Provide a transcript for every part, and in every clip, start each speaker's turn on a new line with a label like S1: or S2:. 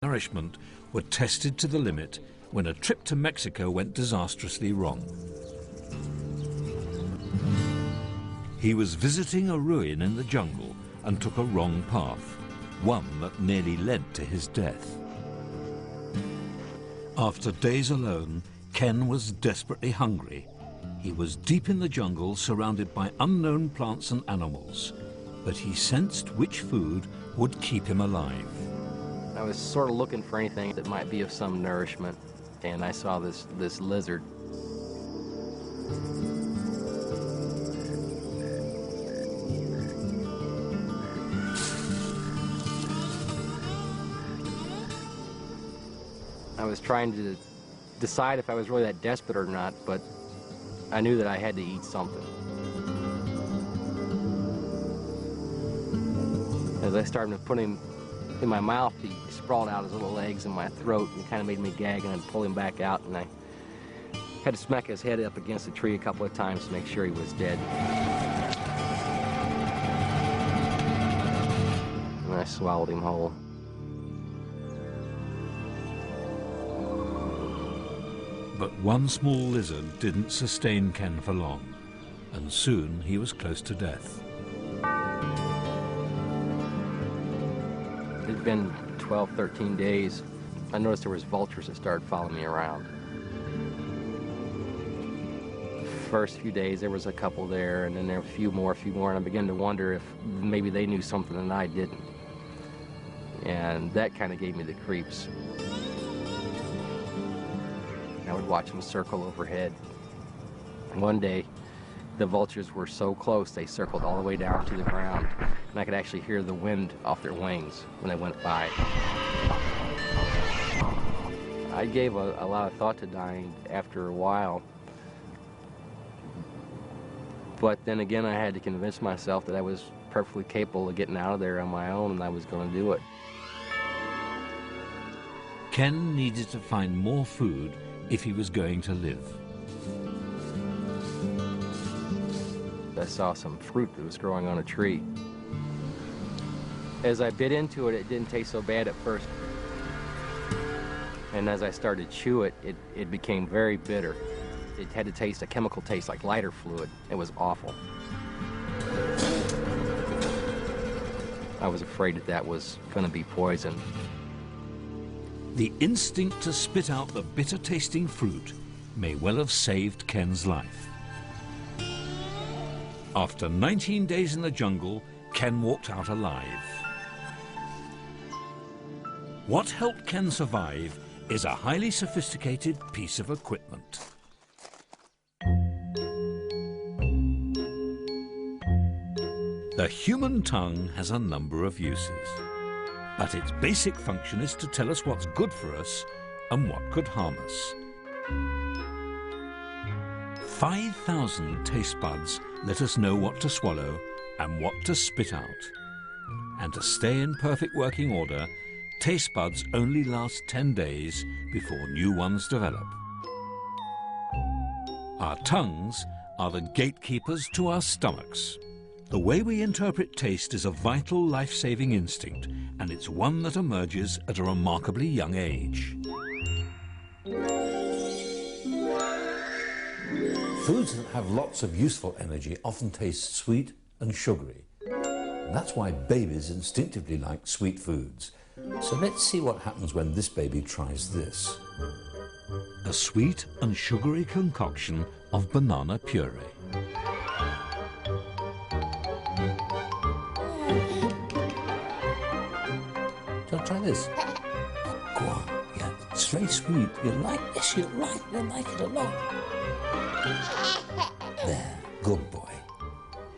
S1: nourishment were tested to the limit when a trip to Mexico went disastrously wrong. He was visiting a ruin in the jungle and took a wrong path, one that nearly led to his death. After days alone, Ken was desperately hungry. He was deep in the jungle, surrounded by unknown plants and animals, but he sensed which food would keep him alive.
S2: I was sort of looking for anything that might be of some nourishment, and I saw this lizard. I was trying to decide if I was really that desperate or not, but I knew that I had to eat something. As I started putting him in my mouth, he sprawled out his little legs in my throat and kind of made me gag, and I'd pull him back out, and I had to smack his head up against a tree a couple of times to make sure he was dead. And I swallowed him whole.
S1: But one small lizard didn't sustain Ken for long, and soon he was close to death.
S2: It'd been 12, 13 days. I noticed there was vultures that started following me around. First few days, there was a couple there, and then there were a few more, and I began to wonder if maybe they knew something that I didn't. And that kind of gave me the creeps. I would watch them circle overhead. One day, the vultures were so close, they circled all the way down to the ground, and I could actually hear the wind off their wings when they went by. I gave a lot of thought to dying after a while, but then again, I had to convince myself that I was perfectly capable of getting out of there on my own, and I was going to do it.
S1: Ken needed to find more food if he was going to live.
S2: I saw some fruit that was growing on a tree. As I bit into it, it didn't taste so bad at first. And as I started to chew it, it became very bitter. It had a chemical taste like lighter fluid. It was awful. I was afraid that was going to be poison.
S1: The instinct to spit out the bitter-tasting fruit may well have saved Ken's life. After 19 days in the jungle, Ken walked out alive. What helped Ken survive is a highly sophisticated piece of equipment. The human tongue has a number of uses, but its basic function is to tell us what's good for us and what could harm us. 5,000 taste buds let us know what to swallow and what to spit out. And to stay in perfect working order, taste buds only last 10 days before new ones develop. Our tongues are the gatekeepers to our stomachs. The way we interpret taste is a vital life-saving instinct, and it's one that emerges at a remarkably young age.
S3: Foods that have lots of useful energy often taste sweet and sugary. And that's why babies instinctively like sweet foods. So let's see what happens when this baby tries this.
S1: A sweet and sugary concoction of banana puree.
S3: Do you want to try this? Go on, yeah, it's very sweet. You'll like this, you'll like it a lot. There, good boy.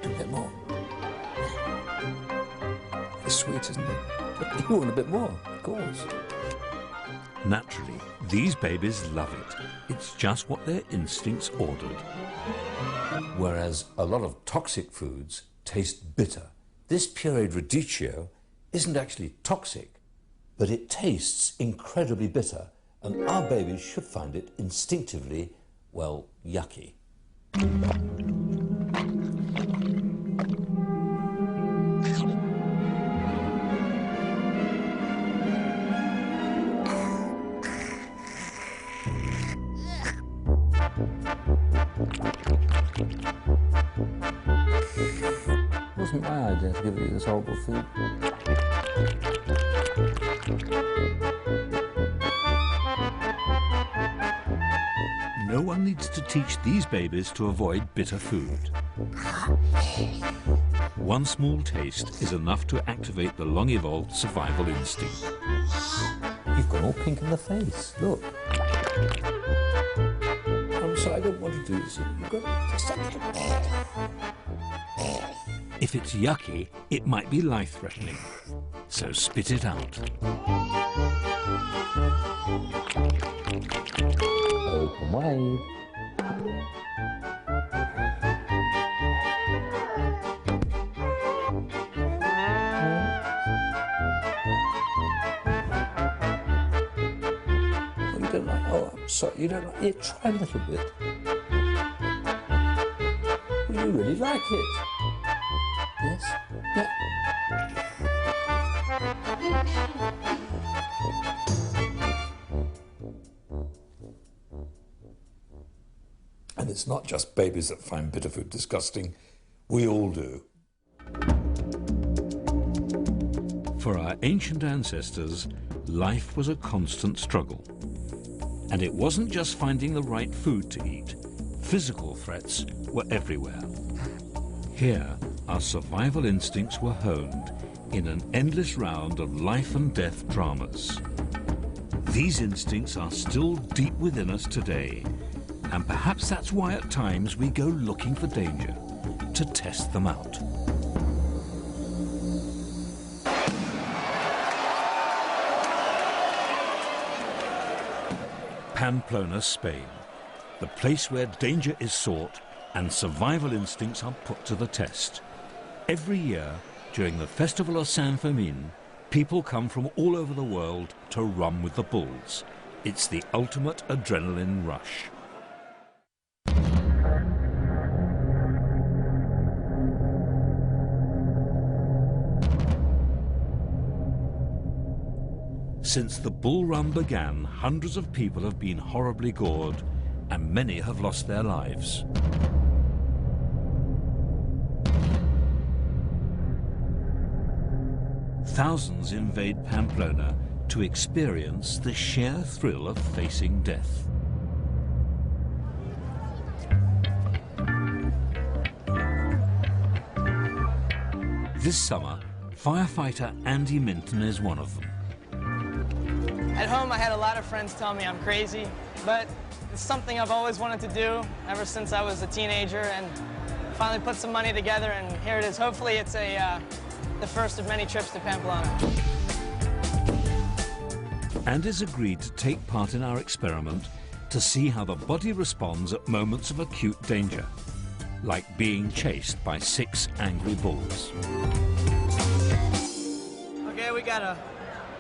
S3: Do a bit more. It's sweet, isn't it? But you want a bit more, of course.
S1: Naturally, these babies love it. It's just what their instincts ordered.
S3: Whereas a lot of toxic foods taste bitter. This pureed radicchio isn't actually toxic, but it tastes incredibly bitter, and our babies should find it instinctively, well, yucky. give you this horrible food.
S1: No one needs to teach these babies to avoid bitter food. One small taste is enough to activate the long-evolved survival instinct.
S3: You've gone all pink in the face, look. I'm sorry, I don't want to do this. You've got to...
S1: If it's yucky, it might be life-threatening, so spit it out.
S3: Open wide. Oh, you don't like... Oh, I'm sorry, you don't like... Yeah, try a little bit. Well, you really like it. Yes? Yeah. And it's not just babies that find bitter food disgusting. We all do.
S1: For our ancient ancestors, life was a constant struggle. And it wasn't just finding the right food to eat. Physical threats were everywhere. Here, our survival instincts were honed in an endless round of life and death dramas. These instincts are still deep within us today, and perhaps that's why at times we go looking for danger, to test them out. Pamplona, Spain, the place where danger is sought and survival instincts are put to the test. Every year, during the festival of San Fermin, people come from all over the world to run with the bulls. It's the ultimate adrenaline rush. Since the bull run began, hundreds of people have been horribly gored, and many have lost their lives. Thousands invade Pamplona to experience the sheer thrill of facing death. This summer, firefighter Andy Minton is one of them.
S4: At home, I had a lot of friends tell me I'm crazy, but it's something I've always wanted to do ever since I was a teenager, and finally put some money together, and here it is. Hopefully it's the first of many trips to Pamplona.
S1: Andy's agreed to take part in our experiment to see how the body responds at moments of acute danger, like being chased by 6 angry bulls.
S4: Okay, we got a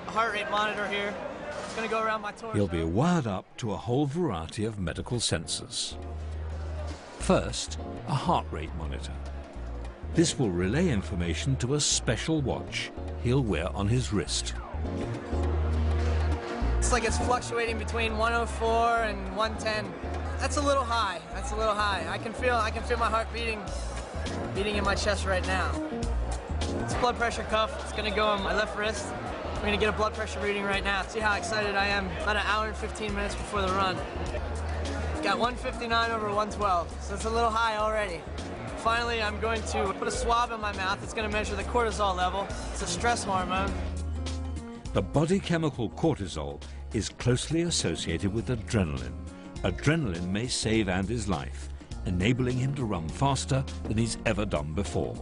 S4: heart rate monitor here. It's gonna go around my torso.
S1: He'll be wired up to a whole variety of medical sensors. First, a heart rate monitor. This will relay information to a special watch he'll wear on his wrist.
S4: It's like it's fluctuating between 104 and 110. That's a little high. That's a little high. I can feel my heart beating in my chest right now. It's a blood pressure cuff. It's gonna go on my left wrist. I'm gonna get a blood pressure reading right now. See how excited I am. About an hour and 15 minutes before the run. Got 159 over 112, so it's a little high already. Finally, I'm going to put a swab in my mouth. It's going to measure the cortisol level. It's a stress hormone.
S1: The body chemical cortisol is closely associated with adrenaline. Adrenaline may save Andy's life, enabling him to run faster than he's ever done before.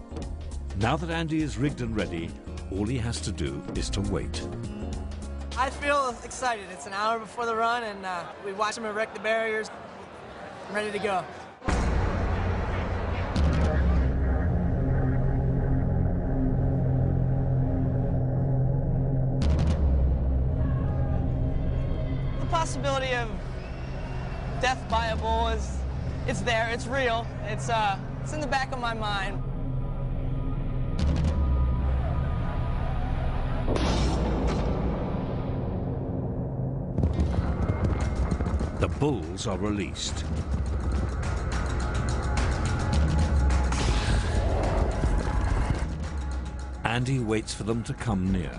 S1: Now that Andy is rigged and ready, all he has to do is to wait.
S4: I feel excited. It's an hour before the run, and we watch him erect the barriers. I'm ready to go. The possibility of death by a bull it's there, it's real, it's in the back of my mind.
S1: The bulls are released. Andy waits for them to come near.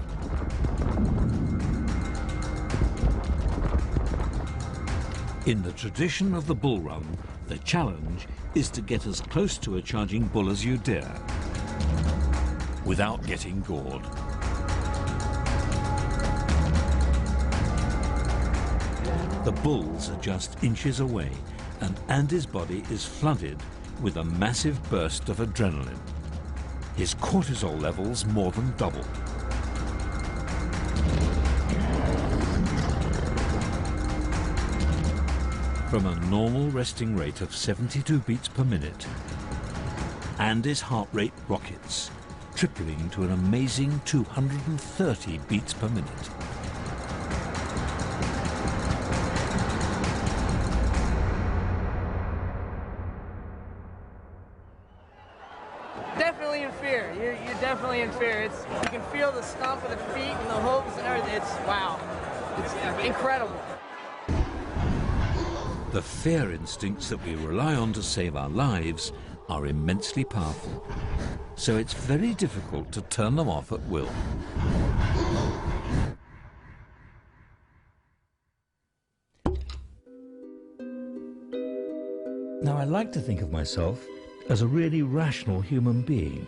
S1: In the tradition of the bull run, the challenge is to get as close to a charging bull as you dare, without getting gored. The bulls are just inches away, and Andy's body is flooded with a massive burst of adrenaline. His cortisol levels more than double. From a normal resting rate of 72 beats per minute, Andy's heart rate rockets, tripling to an amazing 230 beats per minute.
S4: Definitely in fear. You're definitely in fear. You can feel the stomp of the feet and the hooves and everything. It's wow. It's incredible.
S1: The fear instincts that we rely on to save our lives are immensely powerful, so it's very difficult to turn them off at will. Now, I like to think of myself as a really rational human being.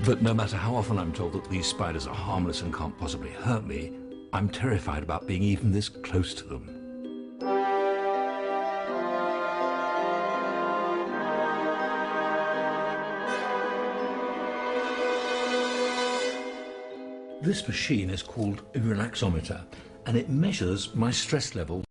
S1: But no matter how often I'm told that these spiders are harmless and can't possibly hurt me, I'm terrified about being even this close to them. This machine is called a relaxometer, and it measures my stress level